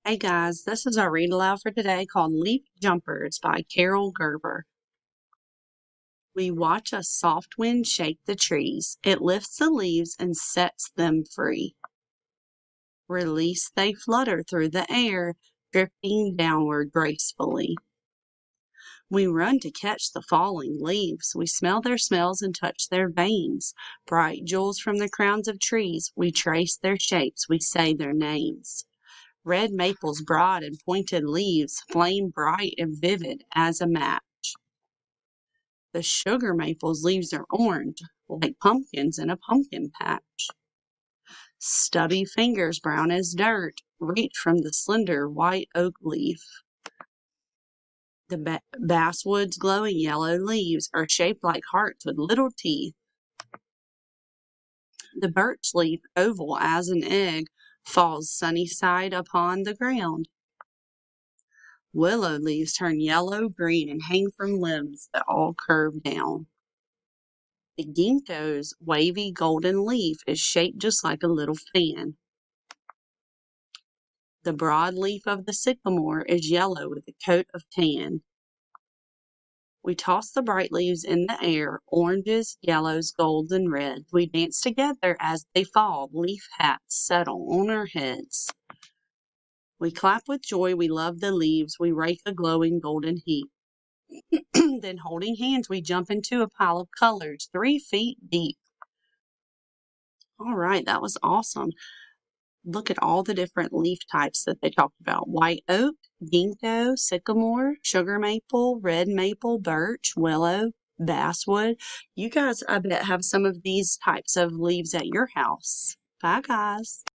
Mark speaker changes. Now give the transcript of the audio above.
Speaker 1: Hey guys, this is our read aloud for today called Leaf Jumpers by Carol Gerber. We watch a soft wind shake the trees. It lifts the leaves and sets them free. Released, they flutter through the air, drifting downward gracefully. We run to catch the falling leaves. We smell their smells and touch their veins. Bright jewels from the crowns of trees. We trace their shapes. We say their names. Red maple's broad and pointed leaves flame bright and vivid as a match. The sugar maple's leaves are orange, like pumpkins in a pumpkin patch. Stubby fingers, brown as dirt, reach from the slender white oak leaf. The basswood's glowing yellow leaves are shaped like hearts with little teeth. The birch leaf, oval as an egg, falls sunny side upon the ground. Willow leaves turn yellow-green and hang from limbs that all curve down. The ginkgo's wavy golden leaf is shaped just like a little fan. The broad leaf of the sycamore is yellow with a coat of tan. We toss the bright leaves in the air, oranges, yellows, golds, and reds. We dance together as they fall. Leaf hats settle on our heads. We clap with joy. We love the leaves. We rake a glowing golden heap. Then holding hands, we jump into a pile of colors 3 feet deep. All right, that was awesome. Look at all the different leaf types that they talked about. White oak, ginkgo, sycamore, sugar maple, red maple, birch, willow, basswood. You guys, I bet, have some of these types of leaves at your house. Bye, guys.